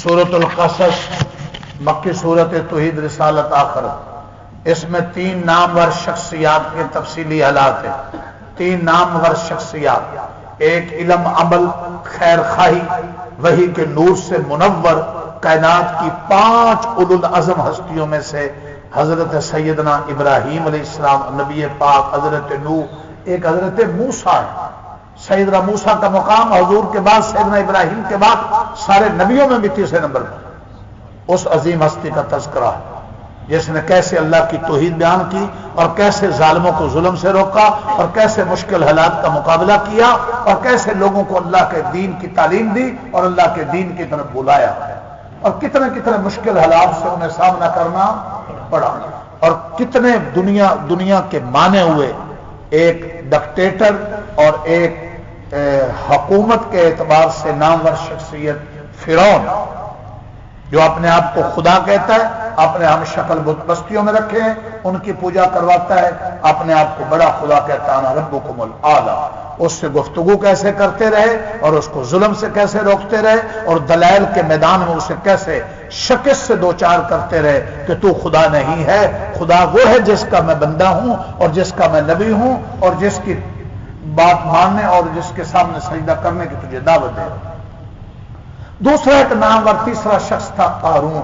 سورۃ القصص مکی صورت توحید رسالت آخرت، اس میں 3 نامور شخصیات کے تفصیلی حالات ہیں۔ 3 نامور شخصیات، ایک علم عمل خیر خواہی وحی کے نور سے منور کائنات کی 5 اولو العزم ہستیوں میں سے حضرت سیدنا ابراہیم علیہ السلام نبی پاک، حضرت نوح، ایک حضرت موسیٰ ہے۔ سیدنا موسیٰ کا مقام حضور کے بعد، سیدنا ابراہیم کے بعد سارے نبیوں میں بھی تیسرے نمبر پر۔ اس عظیم ہستی کا تذکرہ ہے جس نے کیسے اللہ کی توحید بیان کی اور کیسے ظالموں کو ظلم سے روکا اور کیسے مشکل حالات کا مقابلہ کیا اور کیسے لوگوں کو اللہ کے دین کی تعلیم دی اور اللہ کے دین کی طرف بلایا، اور کتنے کتنے مشکل حالات سے انہیں سامنا کرنا پڑا، اور کتنے دنیا کے مانے ہوئے ایک ڈکٹیٹر اور ایک حکومت کے اعتبار سے نامور شخصیت فرعون، جو اپنے آپ کو خدا کہتا ہے، اپنے ہم شکل بت بستیوں میں رکھے ہیں، ان کی پوجا کرواتا ہے، اپنے آپ کو بڑا خدا کہتا ہے، انا ربکم الاعلی۔ اس سے گفتگو کیسے کرتے رہے اور اس کو ظلم سے کیسے روکتے رہے اور دلائل کے میدان میں اسے کیسے شکست سے دوچار کرتے رہے کہ تو خدا نہیں ہے، خدا وہ ہے جس کا میں بندہ ہوں اور جس کا میں نبی ہوں اور جس کی بات ماننے اور جس کے سامنے سجدہ کرنے کی تجھے دعوت دے۔ دوسرا ایک نامور تیسرا شخص تھا قارون۔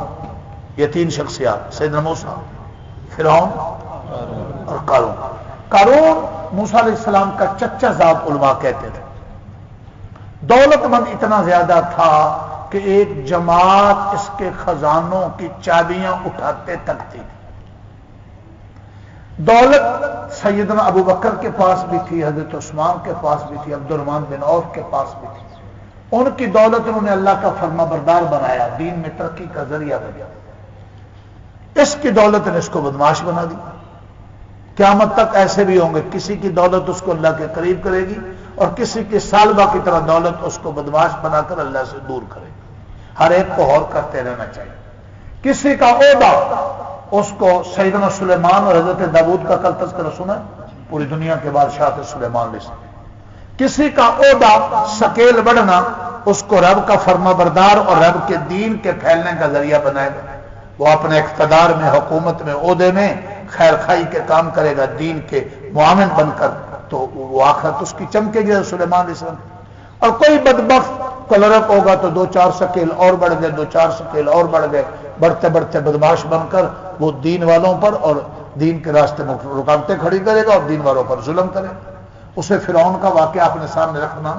یہ 3 شخصیات، سیدنا موسیٰ، فرعون اور قارون۔ قارون موسیٰ علیہ السلام کا چچا زاد علماء کہتے تھے، دولت مند اتنا زیادہ تھا کہ ایک جماعت اس کے خزانوں کی چابیاں اٹھاتے تک تھی۔ دولت سیدنا ابو بکر کے پاس بھی تھی، حضرت عثمان کے پاس بھی تھی، عبد الرحمن بن عوف کے پاس بھی تھی۔ ان کی دولت انہوں نے اللہ کا فرما بردار بنایا، دین میں ترقی کا ذریعہ بنیا۔ اس کی دولت نے اس کو بدمعاش بنا دی۔ قیامت تک ایسے بھی ہوں گے، کسی کی دولت اس کو اللہ کے قریب کرے گی اور کسی کی سالبہ کی طرح دولت اس کو بدمعاش بنا کر اللہ سے دور کرے گی۔ ہر ایک کو غور کرتے رہنا چاہیے۔ کسی کا عہدہ اس کو، سیدنا سلیمان اور حضرت داؤد کا کل تذکرہ سنا، پوری دنیا کے بادشاہ تھے سلیمان علیہ السلام۔ کسی کا عہدہ سکیل بڑھنا اس کو رب کا فرما بردار اور رب کے دین کے پھیلنے کا ذریعہ بنائے گا۔ وہ اپنے اقتدار میں، حکومت میں، عہدے میں خیر خائی کے کام کرے گا دین کے معاون بن کر، تو وہ آخرت اس کی چمکے گی سلیمان علیہ السلام۔ اور کوئی بدبخت کلرک ہوگا تو 2-4 سکیل اور بڑھ گئے، 2-4 سکیل اور بڑھ گئے، بڑھتے بڑھتے بدمعاش بن کر وہ دین والوں پر اور دین کے راستے میں رکاوٹیں کھڑی کرے گا اور دین والوں پر ظلم کرے گا۔ اسے فرعون کا واقعہ اپنے سامنے رکھنا،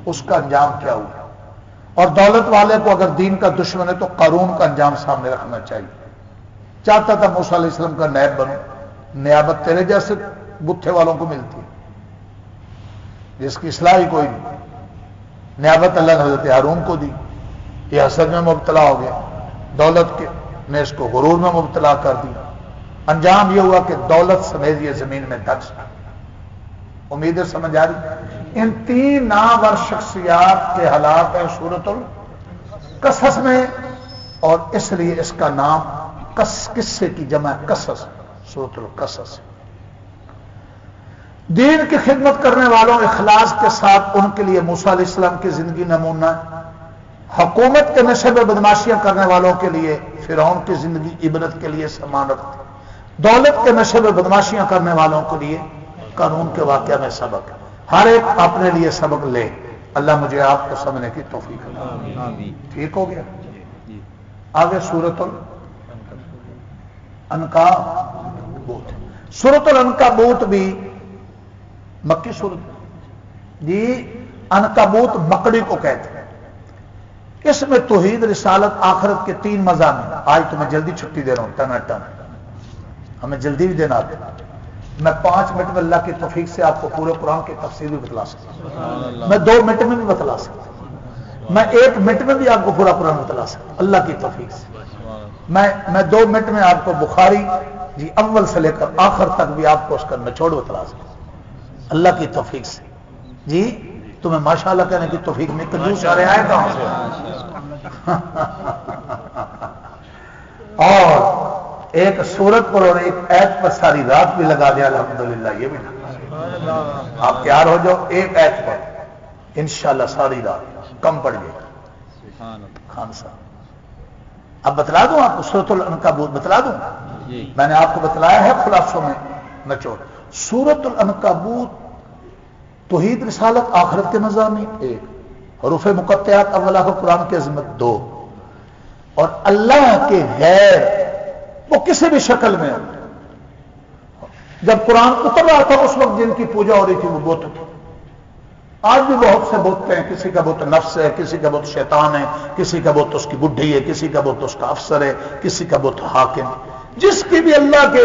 اس کا انجام کیا ہوا، اور دولت والے کو اگر دین کا دشمن ہے تو قارون کا انجام سامنے رکھنا چاہیے۔ چاہتا تھا موسیٰ علیہ السلام کا نائب بنو، نیابت تیرے جیسے بتھے والوں کو ملتی ہے جس کی اصلاح ہی کوئی نہیں۔ نیابت اللہ نے حضرت ہارون کو دی، یہ حسد میں مبتلا ہو گیا، دولت کے نے اس کو غرور میں مبتلا کر دیا۔ انجام یہ ہوا کہ دولت سمیت یہ زمین میں دبس گئی۔ امیدیں سمجھ آ رہی؟ ان 3 نامور شخصیات کے حالات ہیں سورۃ القصص میں، اور اس لیے اس کا نام قصے کی جمع قصص، سورۃ القصص۔ دین کی خدمت کرنے والوں اخلاص کے ساتھ ان کے لیے موسیٰ علیہ السلام کی زندگی نمونہ ہے۔ حکومت کے نشے میں بدمعاشیاں کرنے والوں کے لیے فرعون کی زندگی عبرت کے لیے سامان رکھتی، دولت کے نشے میں بدمعاشیاں کرنے والوں کے لیے قانون کے واقعہ میں سبق ہے۔ ہر ایک اپنے لیے سبق لے۔ اللہ مجھے آپ کو سمجھنے کی توفیق دے۔ ٹھیک ہو گیا؟ آگے سورۃ العنکبوت۔ سورۃ العنکبوت بھی مکی سورت جی، عنکبوت مکڑی کو کہتے ہیں۔ اس میں توحید رسالت آخرت کے 3 مضامین۔ آج تو میں جلدی چھٹی دے رہا ہوں، ٹن ہمیں جلدی بھی دینا آتا ہے۔ میں 5 منٹ میں اللہ کی توفیق سے آپ کو پورے قرآن کی تفسیر بھی بتلا سکتا ہوں، میں 2 منٹ میں بھی بتلا سکتا ہوں، میں 1 منٹ میں بھی آپ کو پورا قرآن بتلا سکتا ہوں اللہ کی توفیق سے۔ میں 2 منٹ میں آپ کو بخاری جی اول سے لے کر آخر تک بھی آپ کو اس کا نچوڑ بتلا سکتا ہوں اللہ کی توفیق سے۔ جی تمہیں ماشاءاللہ کہنے کی توفیق میں کنجوس آ رہے آئے کہاں سے؟ اور ایک سورت پر اور ایک ایت پر ساری رات بھی لگا دیا الحمدللہ، یہ بھی آپ تیار ہو جاؤ، ایک ایت پر انشاءاللہ ساری رات کم پڑ گئی۔ خان صاحب اب بتلا دوں آپ کو سورۃ العنکبوت بتلا دوں؟ میں نے آپ کو بتلایا ہے خلاصوں میں نچوڑ. سورۃ العنکبوت توحید رسالت آخرت کے مضامین 1، حروف مقطعات اولا کو قرآن کی عظمت 2، اور اللہ کے غیر وہ کسی بھی شکل میں. جب قرآن اتر رہا تھا اس وقت جن کی پوجا ہو رہی تھی وہ بت تھی. آج بھی بہت سے بت ہیں، کسی کا بت نفس ہے، کسی کا بت شیطان ہے، کسی کا بت اس کی بڈھی ہے، کسی کا بت اس کا افسر ہے، کسی کا بت حاکم. جس کی بھی اللہ کے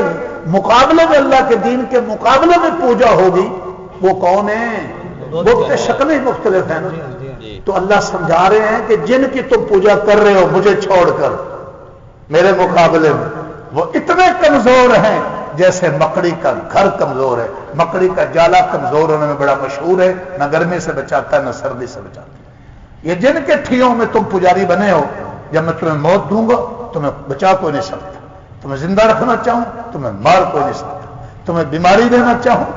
مقابلے میں، اللہ کے دین کے مقابلے میں پوجا ہوگی وہ کون ہے؟ بت کے شکلیں مختلف ہیں. تو اللہ سمجھا رہے ہیں کہ جن کی تم پوجا کر رہے ہو مجھے چھوڑ کر میرے مقابلے میں، وہ اتنے کمزور ہیں جیسے مکڑی کا گھر کمزور ہے. مکڑی کا جالا کمزور ہونے میں بڑا مشہور ہے، نہ گرمی سے بچاتا ہے نہ سردی سے بچاتا ہے. یہ جن کے ٹھیوں میں تم پجاری بنے ہو، جب میں تمہیں موت دوں گا تمہیں بچا کوئی نہیں سکتا، تمہیں زندہ رکھنا چاہوں تمہیں مار کوئی نہیں سکتا، تمہیں بیماری دینا چاہوں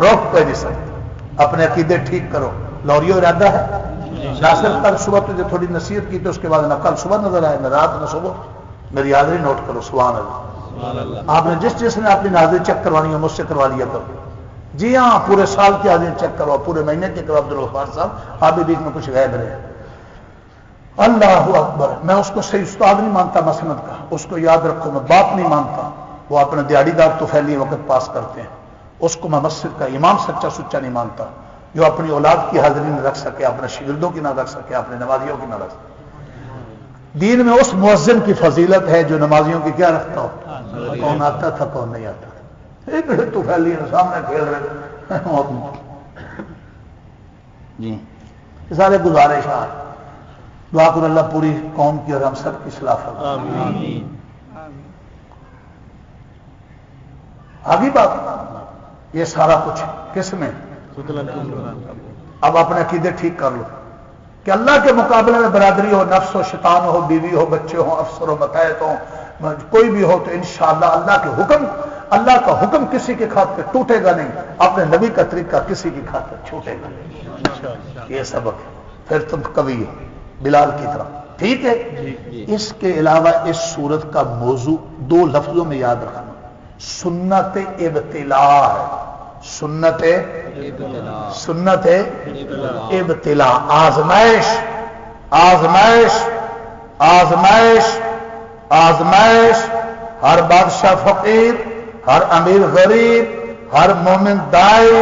روک کوئی نہیں سکتا. اپنے عقیدے ٹھیک کرو. لوریو ارادہ ہے ناصر کل صبح تجھے تھوڑی نصیحت کی تو اس کے بعد نہ کل صبح نظر آئے نہ رات نہ صبح. میری حاضری نوٹ کرو. سبحان اللہ. آپ نے جس نے اپنی حاضری چیک کروانی ہے مجھ سے کروا لیا کرو. جی ہاں، پورے سال کی حاضری چیک کرو، پورے مہینے کی کرو. عبدالغفار صاحب آپ بھی بیچ میں کچھ غائب رہے. اللہ اکبر. میں اس کو صحیح استاد نہیں مانتا مسند کا، اس کو یاد رکھو میں باپ نہیں مانتا. وہ اپنے دیہڑی دار تو پھیلی وقت پاس کرتے ہیں. اس کو میں مسجد کا امام سچا سچا نہیں مانتا جو اپنی اولاد کی حاضری نہ رکھ سکے، اپنے شاگردوں کی نہ رکھ سکے، اپنے نمازیوں کی نہ رکھ سکے. دین میں اس مؤذن کی فضیلت ہے جو نمازیوں کی کیا رکھتا ہو، کون آتا تھا کون نہیں آتا تھا. ایک تو پھیلی سامنے کھیل رہے جی. سارے گزارشات دعا کر اللہ پوری قوم کی اور ہم سب کی اصلاح فرمائے. آگے بات یہ سارا کچھ کس میں؟ اب اپنے عقیدے ٹھیک کر لو کہ اللہ کے مقابلے میں برادری ہو، نفس ہو، شیطان ہو، بیوی ہو، بچے ہوں، افسر ہو، متحد ہو، کوئی بھی ہو، تو انشاءاللہ اللہ کا حکم کسی کی خاطر ٹوٹے گا نہیں، اپنے نبی کا طریقہ کسی کی خاطر چھوٹے گا نہیں. یہ سبق ہے. پھر تم کبھی ہو بلال کی طرح. ٹھیک ہے. اس کے علاوہ اس صورت کا موضوع 2 لفظوں میں یاد رکھنا. سنت ابتلاء ہے. سنت ابتلاء، آزمائش آزمائش آزمائش آزمائش. ہر بادشاہ فقیر، ہر امیر غریب، ہر مومن دائی،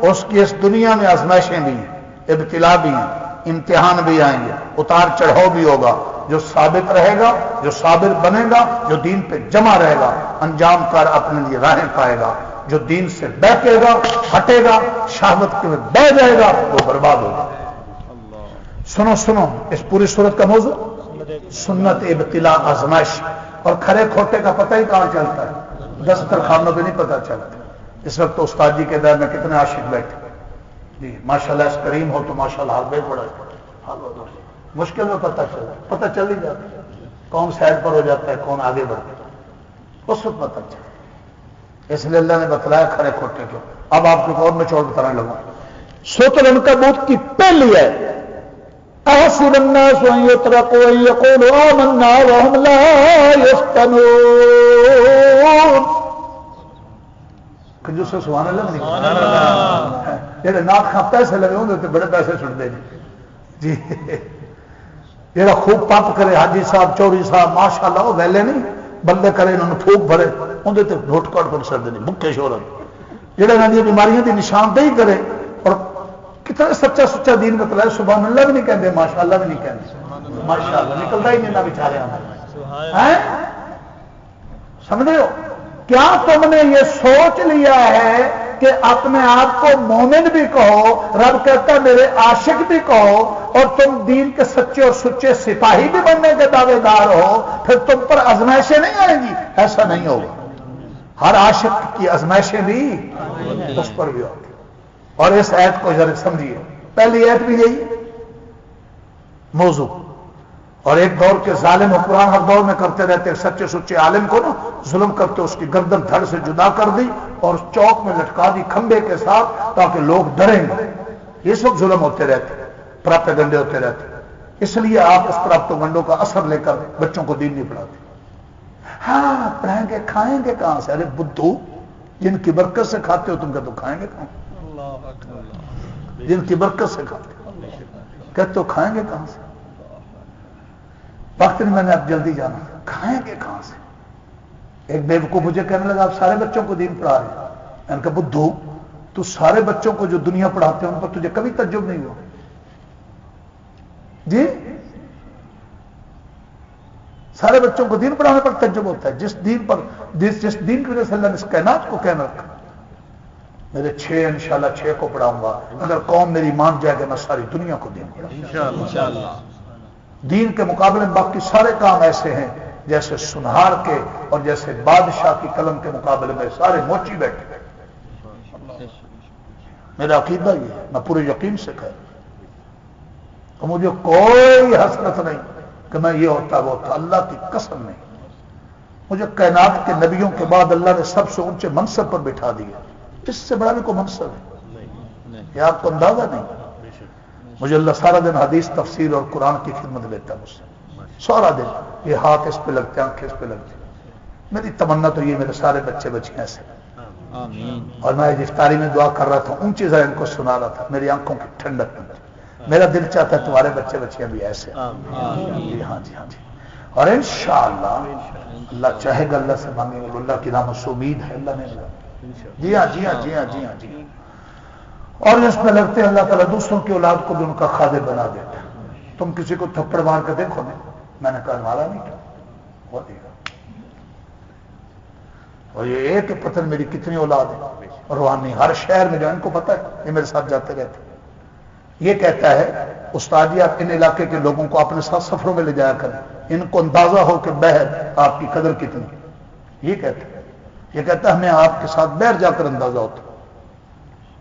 اس کی اس دنیا میں آزمائشیں بھی ہیں، ابتلاء بھی ہیں، امتحان بھی آئیں گے، اتار چڑھاؤ بھی ہوگا. جو ثابت رہے گا، جو صابر بنے گا، جو دین پہ جمع رہے گا، انجام کار اپنے لیے راہیں پائے گا. جو دین سے بہکے گا، ہٹے گا، شہوت کے میں بہ جائے گا، وہ برباد ہوگا. سنو اس پوری صورت کا موضوع سنت ابتلاء، آزمائش. اور کھرے کھوٹے کا پتہ ہی کہاں چلتا ہے؟ دسترخوانوں پہ نہیں پتہ چلتا. اس وقت تو استاد جی کے در میں کتنے عاشق بیٹھے جی. ماشاءاللہ اس کریم ہو تو ماشاءاللہ حال بے بڑا مشکل میں پتہ چل ہی جاتا ہے. کون سائڈ پر ہو جاتا ہے، کون آگے بڑھتا ہے، اس وقت پتہ چلتا. اس لیے اللہ نے بتلایا کھڑے کھوٹے کو. اب آپ کو اور میں چوڑ بتانے لگا. سورۃ العنکبوت کی پہلی ہے احسب الناس ان يتركوا ان يقولوا آمنا وهم لا يفتنون. کنجوس سبحان اللہ نہیں جڑے ناک کھا پیسے لگے ہوندے تے بڑے پیسے چھڑدے جی. جڑا خوب پمپ کرے حاجی صاحب چوری صاحب ماشاءاللہ وہ ویلے نہیں بندے کرے انہوں نے پھوک بھرے اندر تے گھٹ کٹ کر سکتے نہیں بھوکے شہرت. جڑے انہاں دی بیماریاں دی نشاندہی کرے اور کتنا سچا سچا دین بتلایا. سبحان اللہ بھی نہیں کہتے، ماشاءاللہ بھی نہیں کہتے. ماشاءاللہ نکلتا ہی نہیں نہ بیچارے ہیں. سمجھے ہو؟ کیا تم نے یہ سوچ لیا ہے کہ اپنے آپ کو مومن بھی کہو، رب کہتا ہے میرے عاشق بھی کہو، اور تم دین کے سچے اور سچے سپاہی بھی بننے کے دعوے دار ہو، پھر تم پر آزمائشیں نہیں آئیں گی؟ ایسا نہیں ہوگا. ہر عاشق کی آزمائشیں بھی اس پر بھی ہوگی. اور اس آیت کو ذرا سمجھیے. پہلی آیت بھی یہی موضوع. اور ایک دور کے ظالم حکمران ہر دور میں کرتے رہتے، سچے سچے عالم کو نا ظلم کرتے اس کی گردن دھڑ سے جدا کر دی اور چوک میں لٹکا دی کھمبے کے ساتھ تاکہ لوگ ڈریں گے. اس وقت ظلم ہوتے رہتے، پراپیگنڈے ہوتے رہتے. اس لیے آپ اس پراپٹوگنڈوں کا اثر لے کر بچوں کو دین نہیں پڑھاتے. ہاں پڑھائیں گے کھائیں گے کہاں سے؟ ارے بدھو، جن کی برکت سے کھاتے ہو تم کہتے ہو کھائیں گے کہاں؟ جن کی برکت سے کھاتے ہو کہتے ہو کھائیں گے کہاں سے؟ وقت میں نے اب جلدی جانا، کھائیں گے کہاں سے؟ ایک بیوقوف مجھے کہنے لگا آپ سارے بچوں کو دین پڑھا رہے ہیں. میں نے کہا بدھو، تو سارے بچوں کو جو دنیا پڑھاتے ہیں ان پر تجھے کبھی تعجب نہیں ہوا؟ جی سارے بچوں کو دین پڑھانے پر تعجب ہوتا ہے. جس دین پر جس دین کی وجہ سے اللہ نے اس کائنات کو قائم رکھا. میرے 6 انشاءاللہ 6 کو پڑھاؤں گا. اگر قوم میری مان جائے گا میں ساری دنیا کو دین پڑھاؤں گا. دین کے مقابلے میں باقی سارے کام ایسے ہیں جیسے سنہار کے اور جیسے بادشاہ کی قلم کے مقابلے میں سارے موچی بیٹھے. میرا عقیدہ یہ ہے، میں پورے یقین سے کہہ، تو مجھے کوئی حسرت نہیں کہ میں یہ ہوتا وہ ہوتا. اللہ کی قسم نہیں. مجھے کائنات کے نبیوں کے بعد اللہ نے سب سے اونچے منصب پر بٹھا دیا. اس سے بڑا بھی کوئی منصب ہے؟ یہ آپ کو اندازہ نہیں. مجھے اللہ سارا دن حدیث تفسیر اور قرآن کی خدمت لیتا ہے مجھ سے سارا دن. یہ ہاتھ اس پہ لگتے ہیں، آنکھیں اس پہ لگتی. میری تمنا تو یہ میرے سارے بچے بچیاں ایسے. اور میں افطاری میں دعا کر رہا تھا، اونچی ذرا ان کو سنا رہا تھا، میری آنکھوں کی ٹھنڈک میں. میرا دل چاہتا ہے تمہارے بچے بچیاں بھی ایسے. جی ہاں جی ہاں جی. اور انشاءاللہ اللہ چاہے گا اللہ سے مانگیں گے. اللہ کی رحمت سے امید ہے اللہ نے. جی ہاں جی ہاں جی ہاں جی ہاں جی. اور اس میں لگتے ہیں اللہ تعالیٰ دوسروں کی اولاد کو بھی ان کا خادم بنا دیتا ہے. تم کسی کو تھپڑ مار کے دیکھو نا، میں نے کہا مارا نہیں کیا وہ دے گا. اور یہ ایک پتن میری کتنی اولاد ہے روحانی ہر شہر میں جو ان کو پتہ ہے، یہ میرے ساتھ جاتے رہتے. یہ کہتا ہے استاد جی آپ ان علاقے کے لوگوں کو اپنے ساتھ سفروں میں لے جایا کریں، ان کو اندازہ ہو کہ بہر آپ کی قدر کتنی. یہ کہتا ہے، یہ کہتا ہے ہمیں آپ کے ساتھ بہر جا کر اندازہ ہوتا،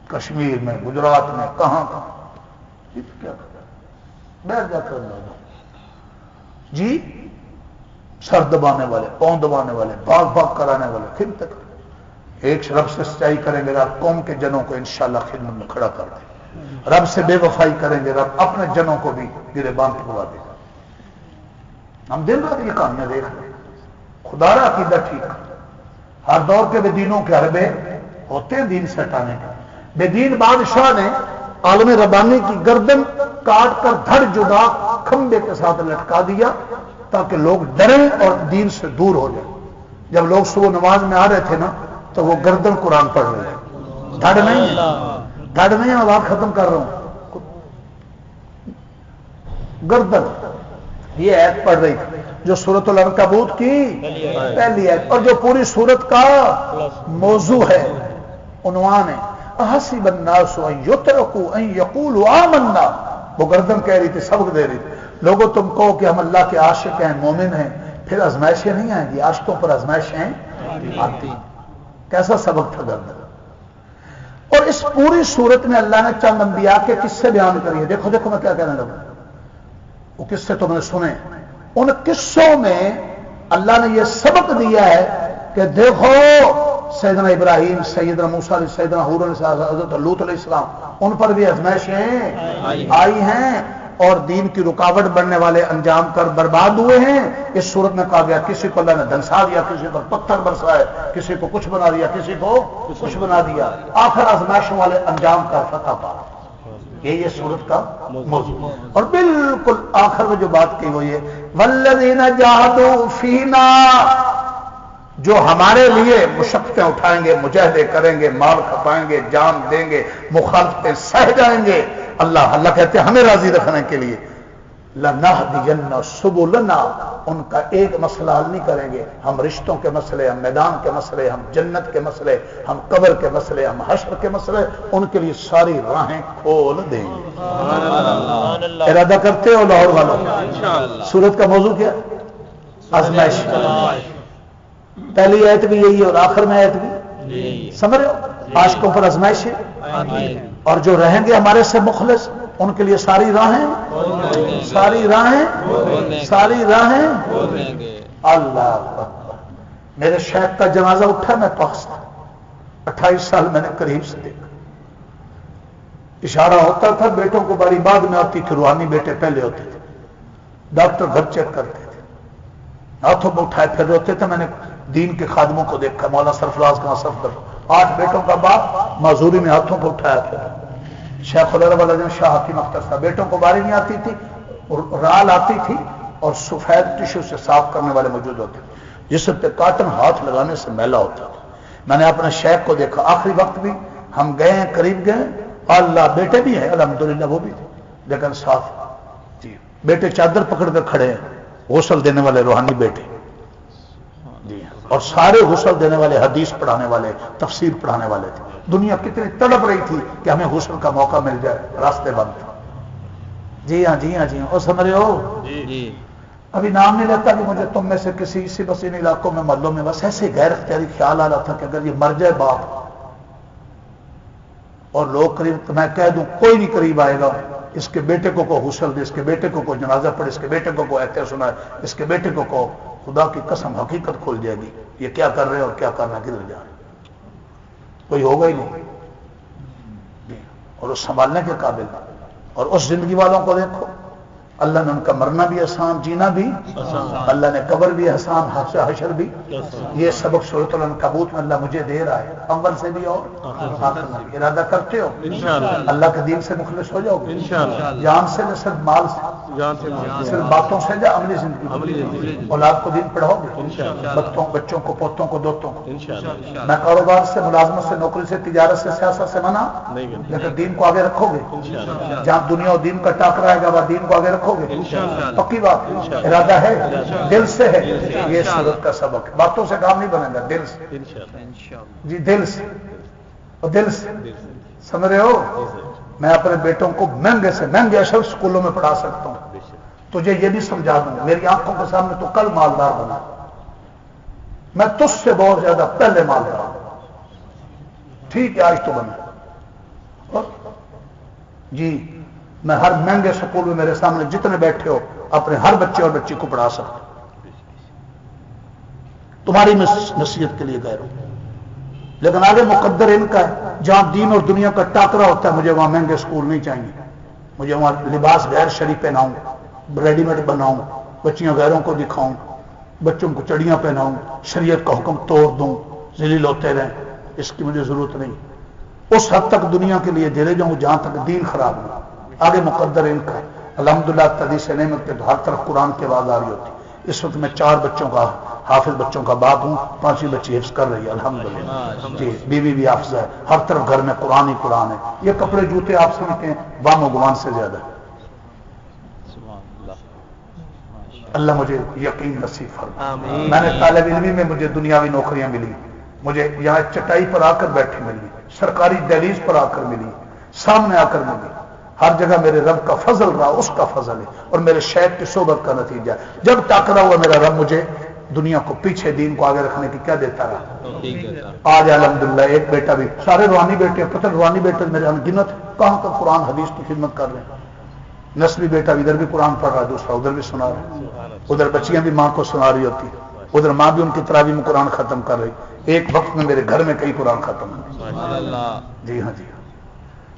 کشمیر میں، گجرات میں، کہاں کیا کرتا ہے بہر جا کر اندازہ. جی سر دبانے والے، پاؤں دبانے والے، بھاگ بھاگ کرانے والے خدمت کریں. ایک رب سے سچائی کریں گے رب قوم کے جنوں کو انشاءاللہ خدمت میں کھڑا کر دے. رب سے بے وفائی کریں گے رب اپنے جنوں کو بھی گریباں پھڑوا دے گا. ہم دن رات یہ کہانیاں دیکھ رہے ہیں. خدا را عقیدہ ٹھیک. ہر دور کے بے دینوں کے حربے ہوتے ہیں دین سے ہٹانے کے. بے دین بادشاہ نے عالم ربانی کی گردن کاٹ کر دھڑ جدا کھمبے کے ساتھ لٹکا دیا تاکہ لوگ ڈریں اور دین سے دور ہو جائیں. جب لوگ صبح نماز میں آ رہے تھے نا تو وہ گردن قرآن پڑھ رہے تھے. دھڑ نہیں ہے، دھڑ نہیں ہے. میں بات ختم کر رہا ہوں. گردن یہ ایت پڑھ رہی تھی جو سورۃ العنکبوت کی پہلی ایت اور جو پوری سورت کا موضوع ہے، عنوان ہے احسب الناس ان یترکوا ان یقولوا آمنا. وہ گردن کہہ رہی تھی، سبق دے رہی تھی لوگوں تم کہو کہ ہم اللہ کے عاشق ہیں، مومن ہیں، پھر آزمائشیں نہیں آئیں گی. عاشقوں پر آزمائشیں آتی. کیسا سبق تھا گردن. اور اس پوری صورت میں اللہ نے چند انبیاء کے قصے بیان کریے. دیکھو دیکھو میں کیا کہنے لگا. وہ قصے تم نے سنے. ان قصوں میں اللہ نے یہ سبق دیا ہے کہ دیکھو سیدنا ابراہیم، سیدنا موسیٰ، سیدنا ہود علیہ السلام، حضرت لوط علیہ السلام، ان پر بھی آزمائشیں آئی ہیں اور دین کی رکاوٹ بننے والے انجام کر برباد ہوئے ہیں. اس صورت میں کہا گیا کسی کو اللہ نے دھنسا دیا، کسی پر پتھر برسائے، کسی کو کچھ بنا دیا، کسی کو کچھ بنا دیا، آخر آزمائشوں والے انجام کا فتح پا. یہ صورت کا موضوع. اور بالکل آخر میں جو بات کی وہ یہ والذین جاہدوا فینا، جو ہمارے لیے مشقتیں اٹھائیں گے، مجاہدے کریں گے، مال کھپائیں گے، جان دیں گے، مخالفتیں سہ جائیں گے. اللہ کہتے ہیں ہمیں راضی رکھنے کے لیے لنہدین سبلنا. ان کا ایک مسئلہ حل نہیں کریں گے. ہم رشتوں کے مسئلے، ہم میدان کے مسئلے، ہم جنت کے مسئلے، ہم قبر کے مسئلے، ہم حشر کے مسئلے، ان کے لیے ساری راہیں کھول دیں گے. ارادہ کرتے ہو لاہور والوں؟ سورت کا موضوع کیا؟ آزمائش. پہلی آیت بھی یہی ہے اور آخر میں آیت بھی سمجھ رہے ہو. عاشقوں پر آزمائش ہے اور جو رہیں گے ہمارے سے مخلص ان کے لیے ساری راہیں اللہ اکبر. میرے شیخ کا جنازہ اٹھا، میں پاس تھا، 28 سال میں نے قریب سے دیکھا. اشارہ ہوتا تھا بیٹوں کو باری بعد میں آتی تھی، روحانی بیٹے پہلے ہوتے تھے. ڈاکٹر گھر چیک کرتے تھے، ہاتھوں پہ اٹھائے پھر روتے تھے. میں نے دین کے خادموں کو دیکھا، مولانا سرفراز کا صفدر 8 بیٹوں کا باپ معذوری میں ہاتھوں پہ اٹھایا پھر. شیخ العلم شاہ حکیم اختر صاحب، بیٹوں کو باری نہیں آتی تھی، رال آتی تھی اور سفید ٹشو سے صاف کرنے والے موجود ہوتے تھے، جس پہ کاٹن ہاتھ لگانے سے میلا ہوتا تھا. میں نے اپنے شیخ کو دیکھا، آخری وقت بھی ہم گئے ہیں، قریب گئے، اللہ بیٹے بھی ہیں الحمدللہ وہ بھی تھے، لیکن صاف جی بیٹے چادر پکڑ کر کھڑے ہیں، غسل دینے والے روحانی بیٹے جی، اور سارے غسل دینے والے حدیث پڑھانے والے، تفسیر پڑھانے والے تھے. دنیا کتنی تڑپ رہی تھی کہ ہمیں غسل کا موقع مل جائے، راستے بند تھے. جی ہاں جی ہاں جی ہاں، اور سمجھ رہے ہو جی. ابھی نام نہیں لیتا کہ مجھے تم میں سے کسی سے بس ان علاقوں میں محلوں میں بس ایسے غیر اختیاری خیال آ رہا تھا کہ اگر یہ مر جائے باپ اور لوگ قریب، تو میں کہہ دوں کوئی نہیں قریب آئے گا، اس کے بیٹے کو غسل دے، اس کے بیٹے کو جنازہ پڑھے، اس کے بیٹے کو ایتے سنائے، اس کے بیٹے کو خدا کی قسم حقیقت کھل جائے گی یہ کیا کر رہے ہیں اور کیا کرنا کدھر جا رہے ہیں. کوئی ہوگا ہی نہیں جی. اور اس سنبھالنے کے قابل، اور اس زندگی والوں کو دیکھو، اللہ نے ان کا مرنا بھی آسان، جینا بھی آسان، اللہ نے قبر بھی آسان، حشر بھی. یہ سبق سورۃ العنکبوت میں اللہ مجھے دے رہا ہے، اول سے بھی اور آخر میں بھی. ارادہ کرتے ہو اللہ کے دین سے مخلص ہو جاؤ گے جان سے نہ صرف مال سے، صرف باتوں سے یا عملی زندگی. اولاد کو دین پڑھاؤ گے، بچوں کو، پوتوں کو، دوتوں کو. میں کاروبار سے، ملازمت سے، نوکری سے، تجارت سے، سیاست سے منع، لیکن دین کو آگے رکھو گے. جہاں دنیا اور دین کا ٹاکرا ہے گا وہاں دین کو آگے رکھو گے. پکی بات، ارادہ ہے، دل سے ہے. یہ سورت کا سبق ہے، باتوں سے کام نہیں بنے گا، دل سے جی، دل سے، اور دل سے. سمجھ رہے ہو؟ میں اپنے بیٹوں کو مہنگے سے مہنگے اشر اسکولوں میں پڑھا سکتا ہوں. تجھے یہ بھی سمجھا دوں، میری آنکھوں کے سامنے تو کل مالدار بنا، میں تجھ سے بہت زیادہ پہلے مالدار ہوں. ٹھیک ہے آج تو بنا جی. میں ہر مہنگے سکول میں میرے سامنے جتنے بیٹھے ہو اپنے ہر بچے اور بچی کو پڑھا سکتا ہوں، تمہاری نصیحت کے لیے گئے ہوں. لیکن آگے مقدر ان کا ہے، جہاں دین اور دنیا کا ٹاکرا ہوتا ہے، مجھے وہاں مہنگے سکول نہیں چاہیے. مجھے وہاں لباس غیر شرعی پہناؤں، ریڈی میڈ بناؤں، بچیاں غیروں کو دکھاؤں، بچوں کو چڑیاں پہناؤں، شریعت کا حکم توڑ دوں، ذلیل ہوتے رہیں، اس کی مجھے ضرورت نہیں. اس حد تک دنیا کے لیے دے جاؤں جہاں تک دین خراب ہو. آگے مقدر ان کا الحمدللہ. تحدیث نعمت کے ہر طرف قرآن کی آواز آ رہی ہوتی. اس وقت میں 4 بچوں کا حافظ بچوں کا باپ ہوں، 5ویں بچی حفظ کر رہی ہے الحمدللہ جی. بیوی بھی حافظ ہے، ہر طرف گھر میں قرآن ہی قرآن ہے. یہ کپڑے جوتے آپ سمجھتے ہیں وام و گمان سے زیادہ. اللہ مجھے یقین نصیب فرمائے. میں نے طالب علمی میں مجھے دنیاوی نوکریاں ملی، مجھے یہاں چٹائی پر آ کر بیٹھی ملی، سرکاری دہلیز پر آ کر ملی، سامنے آ کر ملی. ہر جگہ میرے رب کا فضل رہا، اس کا فضل ہے اور میرے شیخ کی صحبت کا نتیجہ. جب ٹاکرا ہوا میرا رب مجھے دنیا کو پیچھے، دین کو آگے رکھنے کی کیا دیتا رہا. آج الحمدللہ ایک بیٹا بھی، سارے روحانی بیٹے، پتہ روحانی بیٹے میرے انگنت کہاں کا قرآن حدیث کی خدمت کر رہے ہیں. نسبی بیٹا ادھر بھی قرآن پڑھ رہا ہے، دوسرا ادھر بھی سنا رہا ہے. ادھر بچیاں بھی ماں کو سنا رہی ہوتی، ادھر ماں بھی ان کی تراویح میں قرآن ختم کر رہی. ایک وقت میں میرے گھر میں کئی قرآن ختم ہوئے. جی ہاں جی ہاں.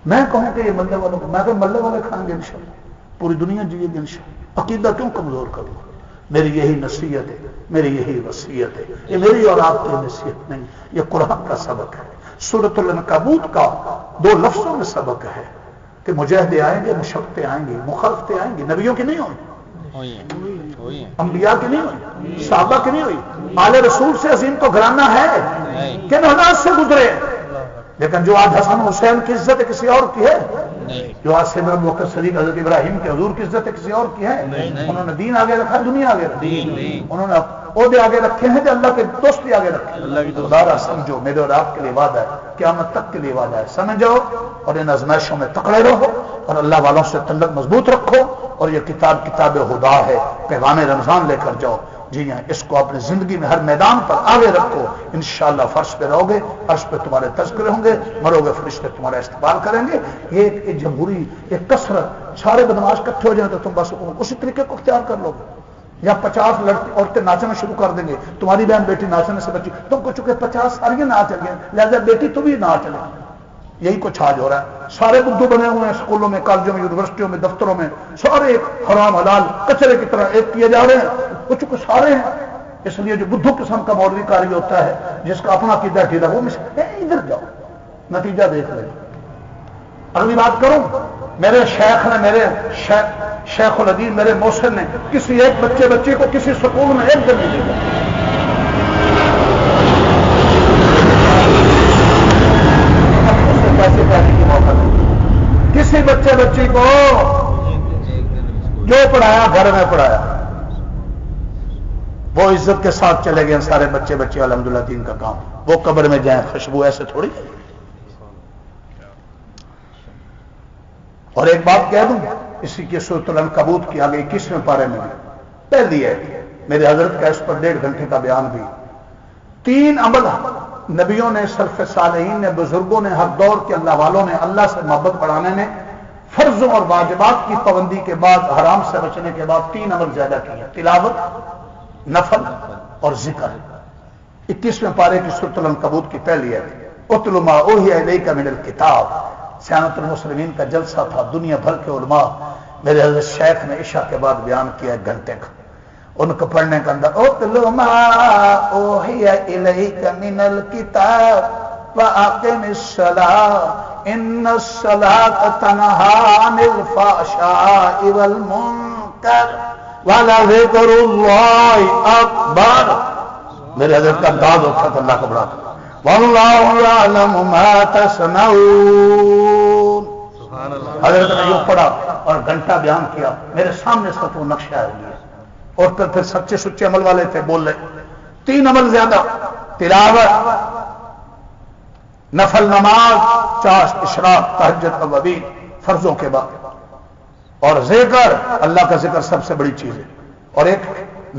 میں کہوں کہ یہ ملے والوں کو، میں تو ملے والے کھائیں گے انشاءاللہ، پوری دنیا جیے گی انشاءاللہ. عقیدہ کیوں کمزور کروں؟ میری یہی نصیحت ہے، میری یہی وصیت ہے. یہ میری اور آپ کی نصیحت نہیں، یہ قرآن کا سبق ہے. سورۃ العنکبوت کا 2 لفظوں میں سبق ہے کہ مجاہدے آئیں گے، مشقتیں آئیں گی، مخالفتیں آئیں گی. نبیوں کی نہیں ہوئی، انبیاء کی نہیں ہوئی، صحابہ کی نہیں ہوئی. آل رسول سے عظیم تو گھرانہ ہے، کن حالات سے گزرے. لیکن جو آج حسن حسین کی عزت ہے کسی اور کی ہے؟ جو آج سے ابو بکر صدیق حضرت ابراہیم کے حضور کی عزت ہے کسی اور کی ہے؟ انہوں نے دین آگے رکھا، دنیا آگے رکھی. انہوں نے عہدے آگے رکھے ہیں، اللہ کے دوست بھی آگے رکھے. دوبارہ سمجھو، میرے اور آپ کے لیے وعدہ ہے، قیامت تک کے لیے وعدہ ہے. سمجھو اور ان آزمائشوں میں تکڑے رہو اور اللہ والوں سے تعلق مضبوط رکھو. اور یہ کتاب خدا ہے، پیغام رمضان لے کر جاؤ. جی ہاں، اس کو اپنی زندگی میں ہر میدان پر آگے رکھو. انشاءاللہ فرش پہ رہو گے، عرش پہ تمہارے تذکرے ہوں گے، مرو گے فرشتے تمہارا استقبال کریں گے. یہ ایک جمہوری، ایک کثرت، سارے بدماش اکٹھے ہو جائیں تو تم بس اسی طریقے کو اختیار کر لو گے. یا 50 لڑکی عورتیں ناچنا شروع کر دیں گے، تمہاری بہن بیٹی ناچنے سے بچی، تم کو چونکہ 50 ساریاں ناچ گئے، لہذا بیٹی تم بھی ناچ لیں. یہی کچھ آج ہو رہا ہے. سارے بدھو بنے ہوئے ہیں اسکولوں میں, کالجوں میں, یونیورسٹیوں میں, دفتروں میں, سارے ایک حرام حلال کچرے کی طرح ایک کیے جا رہے ہیں. کچھ سارے ہیں. اس لیے جو بدھو قسم کا مولوی کاری ہوتا ہے, جس کا اپنا عقیدہ ٹھیلا, وہ ادھر جاؤ, نتیجہ دیکھ لیں. اگلی بات کروں, میرے شیخ نے, میرے شیخ الحدیث میرے محسن نے کسی ایک بچے کو کسی سکول میں ایک دن نہیں دیا. پیسے پانے کی موقع نہیں. کسی بچی کو جو پڑھایا گھر میں پڑھایا, وہ عزت کے ساتھ چلے گئے سارے بچے الحمدللہ دین کا کام. وہ قبر میں جائیں خوشبو ایسے تھوڑی. اور ایک بات کہہ دوں, اسی کی سورۃ العنکبوت کی آگے 21ویں پارے میں پہلی ہے, میرے حضرت کا اس پر 1.5 گھنٹے کا بیان بھی. 3 عمل نبیوں نے, سلف صالحین نے, بزرگوں نے, ہر دور کے اللہ والوں نے اللہ سے محبت بڑھانے میں فرضوں اور واجبات کی پابندی کے بعد, حرام سے بچنے کے بعد 3 عمل زیادہ کیا: تلاوت, نفل اور ذکر. 21ویں پارے کی سورۃ العنکبوت کی پہلی ہے. اتل ما اوحی الیک من الکتاب. سیانت المسلمین کا جلسہ تھا, دنیا بھر کے علماء. میرے حضرت شیخ نے عشاء کے بعد بیان کیا 1 گھنٹے کا, ان کو پڑھنے کا اندر. اتل ما اوحی الیک من الکتاب واقم الصلاۃ ان الصلاۃ تنہی عن الفحشاء والمنکر وَلَذِكْرُ اللَّهِ أَكْبَرُ. میرے حضرت کا انداز ہوتا تھا اللہ کو بڑا کر, وَاللَّهُ يَعْلَمُ مَا تَصْنَعُونَ. حضرت نے یوں پڑھا اور گھنٹہ بیان کیا. میرے سامنے اس کا تو نقشہ ہے لیا, اور پھر سچے سچے عمل والے تھے, بول رہے 3 عمل زیادہ: تلاوت, نفل نماز, چاشت, اشراق, تہجد, اوابین فرضوں کے بعد, اور ذکر. اللہ کا ذکر سب سے بڑی چیز ہے. اور ایک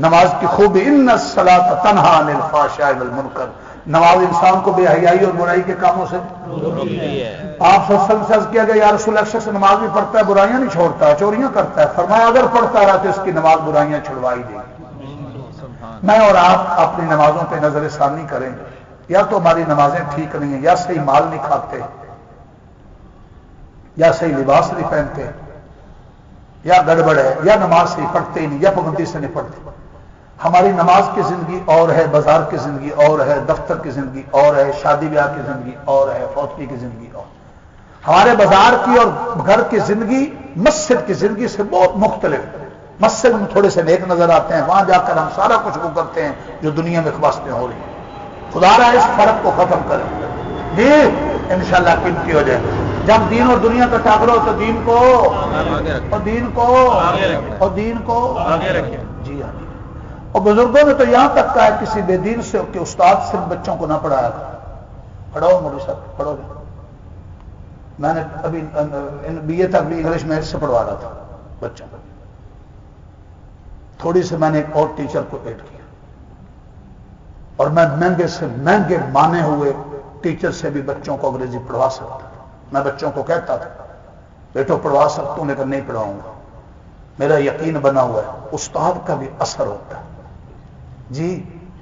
نماز کی خوبی, ان الصلاۃ تنہی عن الفحشاء والمنکر. نماز انسان کو بے حیائی اور برائی کے کاموں سے روکتی ہے. آپ صلی اللہ علیہ وسلم سے عرض کیا گیا, یا رسول اللہ, شخص نماز بھی پڑھتا ہے, برائیاں نہیں چھوڑتا, چوریاں کرتا ہے. فرمایا اگر پڑھتا رہا تو اس کی نماز برائیاں چھڑوائی دے گی. میں اور آپ اپنی نمازوں پہ نظر ثانی کریں, یا تو ہماری نمازیں ٹھیک نہیں ہیں, یا صحیح مال نہیں کھاتے, یا صحیح لباس نہیں پہنتے, یا گڑبڑ ہے, یا نماز سے پڑھتے ہی نہیں, یا پابندی سے نہیں پڑھتے. ہماری نماز کی زندگی اور ہے, بازار کی زندگی اور ہے, دفتر کی زندگی اور ہے, شادی بیاہ کی زندگی اور ہے, فوتگی کی زندگی اور. ہمارے بازار کی اور گھر کی زندگی مسجد کی زندگی سے بہت مختلف. مسجد میں تھوڑے سے نیک نظر آتے ہیں, وہاں جا کر ہم سارا کچھ وہ کرتے ہیں جو دنیا میں خواستیں ہو رہی ہیں. خدا رہا اس فرق کو ختم کریں جی, انشاءاللہ قیمتی ہو جائے. جب دین اور دنیا کا ٹاکرا ہو تو دین کو اور دین کو اور دین کو آگے رکھیں. جی ہاں. اور بزرگوں نے تو یہاں تک کہا ہے کسی بے دین سے کہ استاد صرف بچوں کو نہ پڑھایا کرو. پڑھاؤ مولوی صاحب, پڑھو گے. میں نے ابھی BA تک بھی انگلش میں سے پڑھوا رہا تھا بچوں کو. تھوڑی سے میں نے ایک اور ٹیچر کو ایڈ کیا, اور میں مہنگے سے مہنگے مانے ہوئے ٹیچر سے بھی بچوں کو انگریزی پڑھوا سکتا تھا. میں بچوں کو کہتا تھا, بیٹو پڑھوا سکتا ہوں لیکن نہیں پڑھاؤں گا. میرا یقین بنا ہوا ہے استاد کا بھی اثر ہوتا ہے. جی,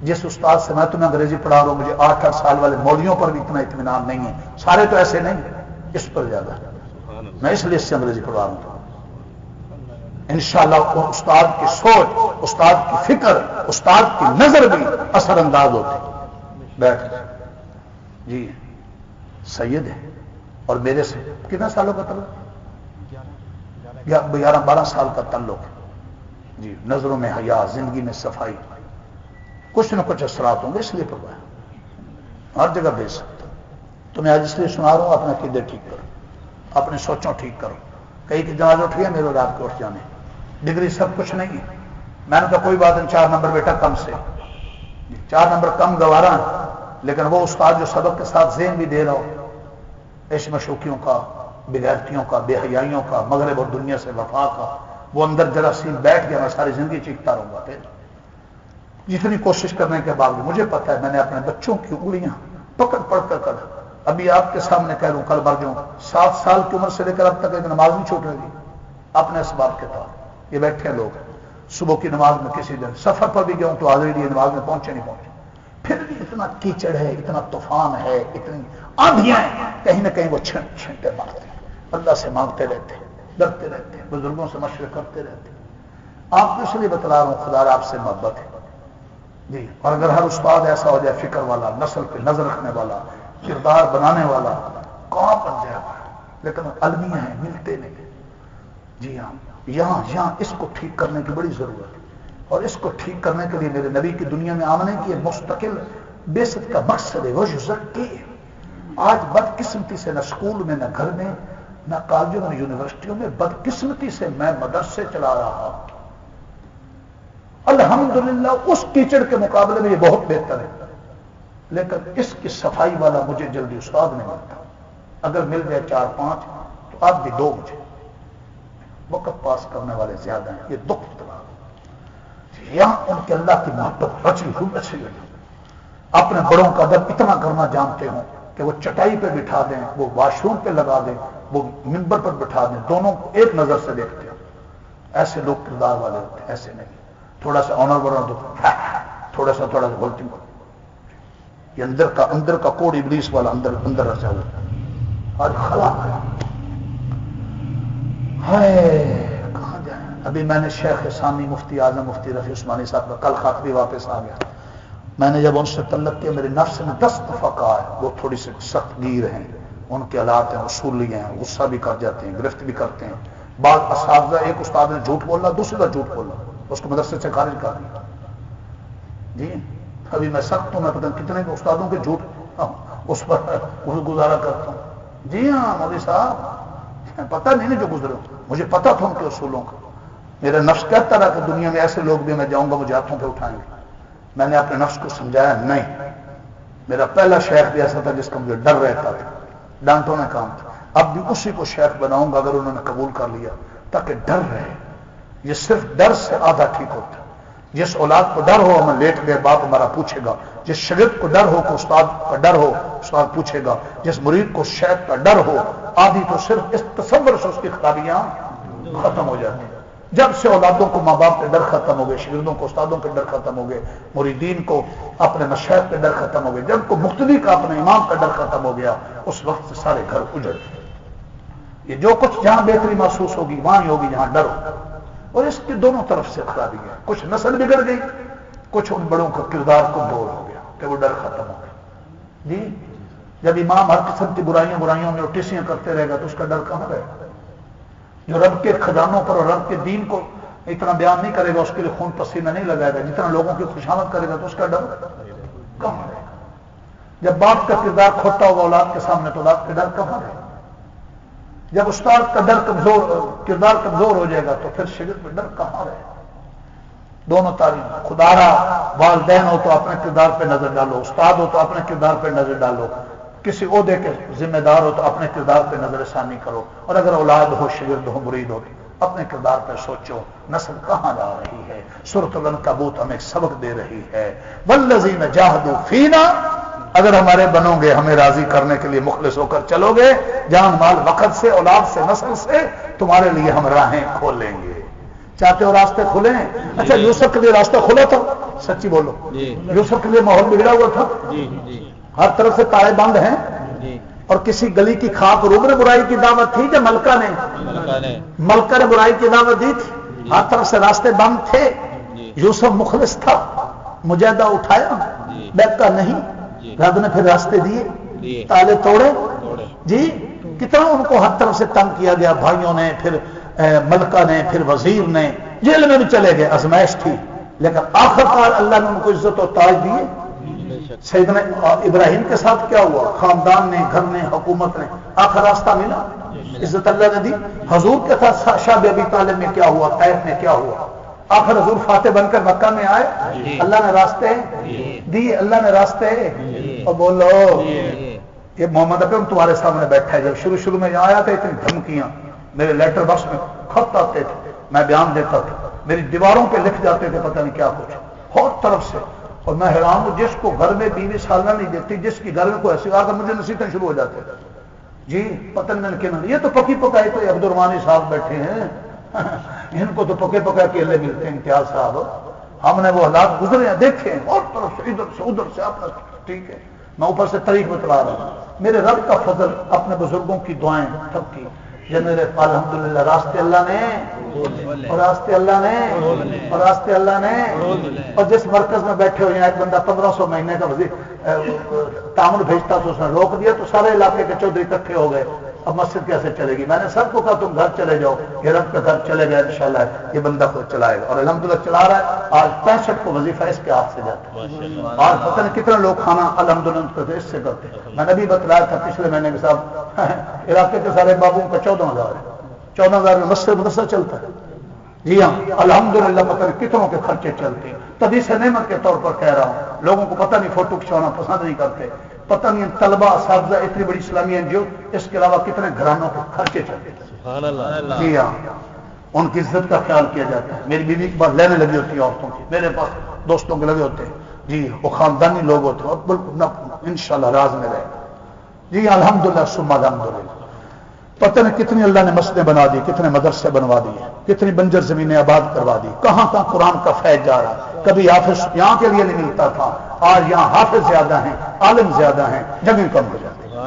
جس استاد سے میں تمہیں انگریزی پڑھا رہا ہوں, مجھے 8 سال والے مولویوں پر بھی اتنا اطمینان نہیں ہے. سارے تو ایسے نہیں, اس پر زیادہ. میں اس لیے اس سے انگریزی پڑھا رہا ہوں. انشاءاللہ وہ استاد کی سوچ, استاد کی فکر, استاد کی نظر بھی اثر انداز ہوتی. بیٹھ جی, سید ہے اور میرے سے کتنا سالوں کا تعلق؟ 11-12 سال کا تعلق ہے. جی, نظروں میں حیا, زندگی میں صفائی, کچھ نہ کچھ اثرات ہوں گے, اس لیے پڑھوایا. ہر جگہ بھیج سکتا ہوں. تمہیں آج اس لیے سنا رہا ہوں, اپنے عقیدے ٹھیک کرو, اپنے سوچوں ٹھیک کرو. کئی کی جہاز اٹھ گیا, میرے رات کو اٹھ جانے. ڈگری سب کچھ نہیں ہے. میں نے کہا کوئی بات نہیں, 4 نمبر بیٹا کم سے, 4 نمبر کم گوارا, لیکن وہ استاد جو سبق کے ساتھ ذہن بھی دے رہا ہو, عشق مشوقیوں کا, بغیرتیوں کا, بے حیائیوں کا, مغرب اور دنیا سے وفا کا, وہ اندر جراثیم بیٹھ گیا. میں ساری زندگی چیختا رہوں گا. پھر جتنی کوشش کرنے کے باوجود مجھے پتا ہے میں نے اپنے بچوں کی انگلیاں پکڑ کر ابھی آپ کے سامنے کہہ رہا ہوں, کل بھر جاؤں 7 سال کی عمر سے لے کر اب تک ایک نماز نہیں چھوٹ رہی اپنے اسباب کے طور. یہ بیٹھے لوگ صبح کی نماز میں کسی دن سفر پر بھی گیا ہوں تو حاضری دی, نماز میں پہنچے نہیں پہنچے. پھر بھی اتنا کیچڑ ہے، اتنا طوفان ہے، اتنی آندھیاں ہیں، کہیں نہ کہیں وہ چھنٹے مارتے ہیں، اللہ سے مانگتے رہتے ہیں، ڈرتے رہتے ہیں، بزرگوں سے مشورے کرتے رہتے ہیں۔ آپ کو اس لیے بتلا رہا ہوں، خدا آپ سے محبت ہے جی۔ اور اگر ہر استاد ایسا ہو جائے، فکر والا، نسل پہ نظر رکھنے والا، کردار بنانے والا، کہاں بن جائے گا؟ لیکن المیہ ہیں، ملتے نہیں۔ جی ہاں، یہاں اس کو ٹھیک کرنے کی بڑی ضرورت ہے، اور اس کو ٹھیک کرنے کے لیے میرے نبی کی دنیا میں آمنے کی ایک مستقل بعثت کا مقصد ہے، وہ یزکی۔ آج بدقسمتی سے نہ اسکول میں، نہ گھر میں، نہ کالجوں میں، یونیورسٹیوں میں، بدقسمتی سے میں مدرسے چلا رہا ہوں۔ الحمدللہ اس کیچڑ کے مقابلے میں یہ بہت بہتر ہے، لیکن اس کی صفائی والا مجھے جلدی استاد نہیں ملتا۔ اگر مل جائے 4-5 تو آپ بھی 2 مجھے، وقت پاس کرنے والے زیادہ ہیں، یہ دکھ اتنا۔ یہاں ان کے اللہ کی محبت رچی ہوئی، اپنے بڑوں کا ادب اتنا کرنا جانتے ہوں کہ وہ چٹائی پہ بٹھا دیں، وہ واش روم پہ لگا دیں، وہ منبر پر بٹھا دیں، دونوں کو ایک نظر سے دیکھتے ہیں۔ ایسے لوگ کردار والے ہوتے ہیں، ایسے نہیں۔ تھوڑا سا آنر بنا دو، تھوڑا سا بولتی ہوں، یہ اندر کا کوڑ ابلیس والا اندر رچا ہوا آج خلا ہے۔ کہاں جائیں؟ ابھی میں نے شیخ ثانی مفتی اعظم مفتی رفیع عثمانی صاحب کا کل خاطری واپس آ گیا، میں نے جب ان سے طلب کیا، میرے نفس میں 10 دفعہ کہا ہے، وہ تھوڑی سی سخت گیر ہیں، ان کے حالات ہیں، اصولی ہیں، غصہ بھی کر جاتے ہیں، گرفت بھی کرتے ہیں۔ بعض اساتذہ، ایک استاد نے جھوٹ بولا، دوسرے کا جھوٹ بولا، اس کو مدرسے سے خارج کر دیا۔ جی ابھی میں سخت ہوں، میں پتہ نہیں کتنے استادوں کے جھوٹ اس پر گزارا کرتا ہوں۔ جی ہاں مولوی صاحب، پتہ نہیں جو گزرے، مجھے پتہ تھا ان کے اصولوں کا۔ میرا نفس کہتا رہا کہ دنیا میں ایسے لوگ بھی میں جاؤں گا مجھے ہاتھوں پہ اٹھائیں گے۔ میں نے اپنے نفس کو سمجھایا نہیں، میرا پہلا شیخ بھی ایسا تھا جس کا مجھے ڈر رہتا تھا، ڈانٹوں میں کام تھا، اب بھی اسی کو شیخ بناؤں گا اگر انہوں نے قبول کر لیا، تاکہ ڈر رہے۔ یہ صرف ڈر سے آدھا ٹھیک ہوتا ہے۔ جس اولاد کو ڈر ہو ہمیں لیٹ گئے باپ ہمارا پوچھے گا، جس شاگرد کو ڈر ہو کہ استاد کا ڈر ہو استاد پوچھے گا، جس مرید کو شیخ کا ڈر ہو، آدھی تو صرف اس تصور سے اس کی خرابیاں ختم ہو جاتی ہیں۔ جب سے اولادوں کو ماں باپ کے ڈر ختم ہو گئے، شاگردوں کو استادوں کے ڈر ختم ہو گئے، مریدین کو اپنے مشائخ کے ڈر ختم ہو گئے، جب کو مقتدی کا اپنے امام کا ڈر ختم ہو گیا، اس وقت سے سارے گھر اجڑ گئے۔ یہ جو کچھ جہاں بہتری محسوس ہوگی وہاں ہی ہوگی جہاں ڈر ہو، اور اس کی دونوں طرف سے خرابی ہے۔ کچھ نسل بگڑ گئی، کچھ ان بڑوں کا کردار کمزور ہو گیا کہ وہ ڈر ختم ہو گیا۔ جی جب امام ہر قسم کی برائیوں میں ٹیسیاں کرتے رہے گا تو اس کا ڈر کہاں رہے گا؟ جو رب کے خزانوں پر اور رب کے دین کو اتنا بیان نہیں کرے گا، اس کے لیے خون پسینہ نہیں لگائے گا، جتنا لوگوں کی خوشامد کرے گا تو اس کا ڈر کہاں رہے گا؟ جب باپ کا کردار کھوٹا ہوگا اولاد کے سامنے تو اولاد کا ڈر کہاں رہے گا؟ جب استاد کا کردار کمزور ہو جائے گا تو پھر شاگرد میں ڈر کہاں رہے گا؟ دونوں تعلیم خدا را، والدین ہو تو اپنے کردار پہ نظر ڈالو، استاد ہو تو اپنے کردار پہ نظر ڈالو، کسی عہدے کے ذمہ دار ہو تو اپنے کردار پہ نظر ثانی کرو، اور اگر اولاد ہو، شاگرد ہو، مرید ہو، اپنے کردار پہ سوچو نسل کہاں جا رہی ہے۔ سورۃ العنکبوت ہمیں سبق دے رہی ہے، والذین جاہدوا فینا، اگر ہمارے بنو گے، ہمیں راضی کرنے کے لیے مخلص ہو کر چلو گے، جان مال وقت سے، اولاد سے، نسل سے، تمہارے لیے ہم راہیں کھولیں گے۔ چاہتے ہو راستے کھلے ہیں؟ اچھا یوسف کے لیے راستہ کھلا تھا، سچی بولو، یوسف کے لیے ماحول بگڑا ہوا تھا، ہر طرف سے تالے بند ہیں، اور کسی گلی کی کھاپ روب نے برائی کی دعوت تھی کہ ملکہ نے برائی کی دعوت دی تھی، ہر طرف سے راستے بند تھے۔ یوسف مخلص تھا، مجاہدہ اٹھایا، بیٹھا نہیں، رب نے پھر راستے دیے، تالے توڑے۔ جی کتنا ان کو ہر طرف سے تنگ کیا گیا، بھائیوں نے، پھر ملکہ نے، پھر وزیر نے، جیل میں بھی چلے گئے، آزمائش تھی، لیکن آخرکار اللہ نے ان کو عزت و تاج دیے۔ سیدنا ابراہیم کے ساتھ کیا ہوا؟ خاندان نے، گھر نے، حکومت نے، آخر راستہ ملا، عزت اللہ نے دی۔ حضور کے ساتھ شاہ ابی طالب میں کیا ہوا؟ طائف میں کیا ہوا؟ آخر حضور فاتح بن کر مکہ میں آئے، اللہ نے راستے دیے، اللہ نے راستے، اور بولو یہ محمد اکرم تمہارے سامنے بیٹھا ہے۔ جب شروع میں آیا تھا اتنی دھمکیاں، میرے لیٹر باکس میں خط آتے تھے، میں بیان دیتا تھا، میری دیواروں پہ لکھ جاتے تھے پتہ نہیں کیا کچھ، ہر طرف سے، اور میں حیران ہوں جس کو گھر میں بیوی سالنا نہیں دیتی، جس کی گھر میں کوئی ایسی آ کر مجھے نصیحتیں شروع ہو جاتے ہیں۔ جی پتہ نہیں کیا، یہ تو پکی پکائی تو عبد الرحمانی صاحب بیٹھے ہیں، ان کو تو پکے پکا کے اللہ ملتے ہیں، امتیاز صاحب ہم نے وہ حالات گزرے ہیں دیکھے ہیں، اور طرف سے ادھر سے اپنا ٹھیک ہے، میں اوپر سے طریق بتلا رہا ہوں. میرے رب کا فضل، اپنے بزرگوں کی دعائیں سب کی، یہ میرے الحمدللہ راستے اللہ نے، اور راستے اللہ نے، اور راستے اللہ نے. اور جس مرکز میں بیٹھے ہوئے ہیں ایک بندہ 1500 مہینے کا تعاون بھیجتا تو اس نے روک دیا، تو سارے علاقے کے چودھری اکٹھے ہو گئے. اب مسجد کیسے چلے گی؟ میں نے سب کو کہا تم گھر چلے جاؤ، یہ رب کا گھر چلے گا انشاءاللہ، یہ بندہ خود چلائے گا، اور الحمدللہ چلا رہا ہے. آج 65 کو وظیفہ اس کے ہاتھ سے جاتا ہے. آج پتہ نہیں کتنے لوگ کھانا الحمدللہ اس سے کرتے ہیں. میں نے بھی بتلایا تھا پچھلے مہینے کے صاحب علاقے کے سارے بابوں کا 14,000 ہے، 14,000 میں مسجد مدرسہ چلتا ہے. جی ہاں الحمدللہ پتہ نہیں کتنوں کے خرچے چلتے ہیں. تبھی سے نعمت کے طور پر کہہ رہا ہوں، لوگوں کو پتہ نہیں فوٹو کھنچوانا پسند نہیں کرتے، پتہ نہیں طلبہ اساتذہ اتنی بڑی اسلامی این جی او، اس کے علاوہ کتنے گھرانوں کے خرچے چلتے ہیں. جی ہاں ان کی عزت کا خیال کیا جاتا ہے. میری بیوی کی بات لینے لگی ہوتی ہے عورتوں کی، میرے پاس دوستوں کے لگے ہوتے ہیں. جی وہ خاندانی لوگ ہوتے ہیں، اور بالکل انشاءاللہ راز میں رہے. جی الحمدللہ ثم الحمدللہ. پتہ نہیں کتنی اللہ نے مسجدیں بنا دی، کتنے مدرسے بنوا دیے، کتنی بنجر زمینیں آباد کروا دی. کہاں کہاں قرآن کا فیض جا رہا ہے. کبھی حافظ یہاں کے لیے نہیں ملتا تھا، آج یہاں حافظ زیادہ ہیں، عالم زیادہ ہیں، جگہ کم ہو جاتی ہے.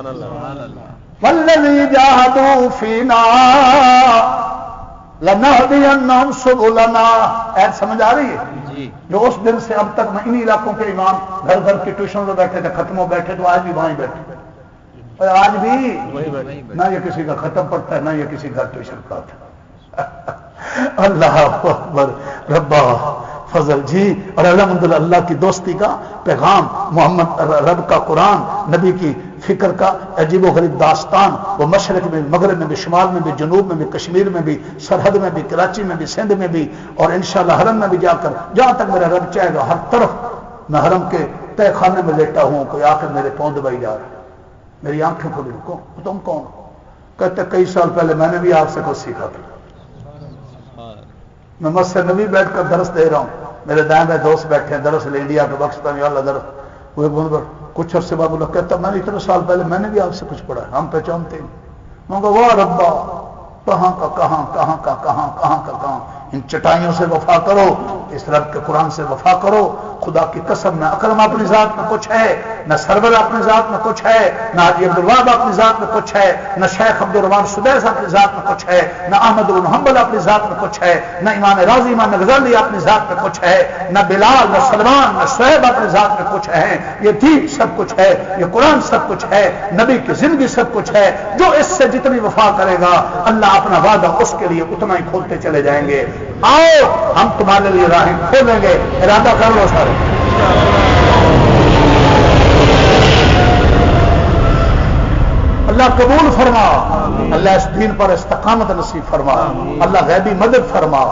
والذی جاہدوا فینا لنہدینہم سبلنا. ایت سمجھ آ رہی ہے؟ جو اس دن سے اب تک میں انہی علاقوں کے امام گھر گھر کی ٹیوشن میں بیٹھے تھے، ختموں بیٹھے تو آج بھی وہیں بیٹھے، اور آج بھی نہ یہ کسی کا ختم پڑتا ہے، نہ یہ کسی کا ٹیوشن پڑھتا ہے. اللہ اکبر ربا فضل. جی اور الحمدللہ اللہ کی دوستی کا پیغام، محمد رب کا قرآن، نبی کی فکر کا عجیب و غریب داستان، وہ مشرق میں، مغرب میں بھی، شمال میں بھی، جنوب میں بھی، کشمیر میں بھی، سرحد میں بھی، کراچی میں بھی، سندھ میں بھی، اور انشاءاللہ حرم میں بھی جا کر جہاں تک میرا رب چاہے گا ہر طرف. میں حرم کے تہ خانے میں لیٹا ہوں، کوئی آ کر میرے پاؤں دبائی جا رہا ہے، میری آنکھیں کھلی. رکو تم کون؟ کہتے کئی سال پہلے میں نے بھی آپ سے کچھ سیکھا تھا. میں مسجد نبی بیٹھ کر درس دے رہا ہوں، میرے دائیں بائیں دوست بیٹھے ہیں، درس انڈیا کے بخشتا ہوں اللہ درس. وہ کچھ عرصے بعد بولا کہتا میں نے اتنے سال پہلے میں نے بھی آپ سے کچھ پڑھا ہے، ہم پہچانتے ہیں. میں کہا واہ ربا، کہاں کا کہاں، کہاں کا کہاں، کہاں کا کہاں. ان چٹائیوں سے وفا کرو، اس رب کے قرآن سے وفا کرو. خدا کی قسم نہ اکرم اپنی ذات میں کچھ ہے، نہ سرور اپنی ذات میں کچھ ہے، نہ حاجی عبدالوہاب اپنی ذات میں کچھ ہے، نہ شیخ عبدالرحمان سدیس اپنی ذات میں کچھ ہے، نہ احمد بن حنبل اپنی ذات میں کچھ ہے، نہ امام راضی امام غزالی اپنی ذات میں کچھ ہے، نہ بلال، نہ سلمان، نہ شعیب اپنی ذات میں کچھ ہے. یہ دین سب کچھ ہے، یہ قرآن سب کچھ ہے، نبی کی زندگی سب کچھ ہے. جو اس سے جتنی وفا کرے گا اللہ اپنا وعدہ اس کے لیے اتنا ہی کھولتے چلے جائیں گے. آؤ ہم تمہارے لیے راہیں کھولیں گے، ارادہ کر لو سارے. اللہ قبول فرما، اللہ اس دین پر استقامت نصیب فرما، اللہ غیبی مدد فرما،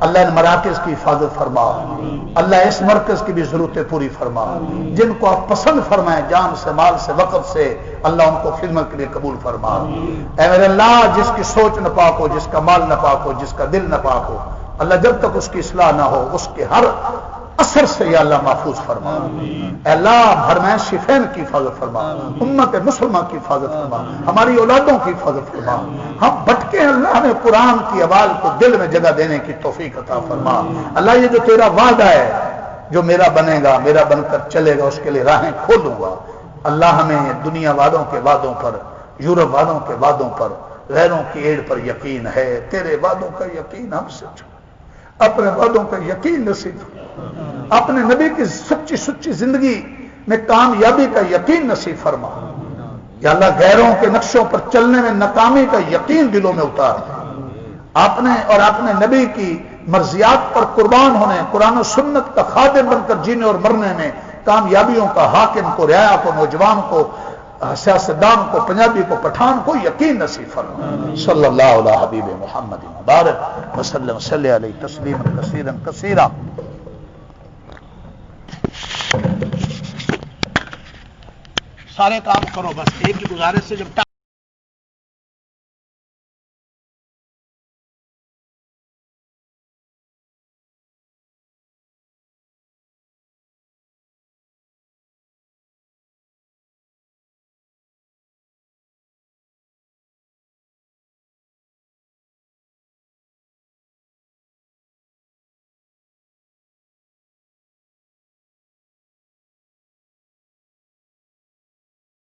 اللہ ان مراکز کی حفاظت فرما، اللہ اس مرکز کی بھی ضرورتیں پوری فرما. جن کو آپ پسند فرمائیں جان سے، مال سے، وقت سے، اللہ ان کو خدمت کے لیے قبول فرما. اے میرے اللہ جس کی سوچ ناپاک ہو، جس کا مال ناپاک ہو، جس کا دل ناپاک ہو، اللہ جب تک اس کی اصلاح نہ ہو اس کے ہر اثر سے یا اللہ محفوظ فرما. اے اللہ بھرمائے شفین کی حفاظت فرما، امت مسلمہ کی حفاظت فرما، ہماری اولادوں کی حفاظت فرما. ہم بھٹکے ہیں، اللہ ہمیں قرآن کی آواز کو دل میں جگہ دینے کی توفیق عطا فرما. اللہ یہ جو تیرا وعدہ ہے، جو میرا بنے گا، میرا بن کر چلے گا، اس کے لیے راہیں کھولوں گا. اللہ ہمیں دنیا والوں کے وعدوں پر، یورپ والوں کے وعدوں پر، غیروں کی ایڑ پر یقین ہے، تیرے وعدوں کا یقین ہم سے چھوڑ، اپنے وعدوں کا یقین نصیب، اپنے نبی کی سچی سچی زندگی میں کامیابی کا یقین نصیب فرما. یا اللہ غیروں کے نقشوں پر چلنے میں ناکامی کا یقین دلوں میں اتار. اپنے اور اپنے نبی کی مرضیات پر قربان ہونے، قرآن و سنت کا خادم بن کر جینے اور مرنے میں کامیابیوں کا حاکم کو، رعایا کو، نوجوان کو، سیاستدان کو، پنجابی کو، پٹھان کو یقین نصیب فرما. صلی اللہ علیہ حبیب محمد مبارک وسلم صلی علیہ تسلیما کثیرا کثیرا. سارے کام کرو، بس ایک ہی گزارش سے جب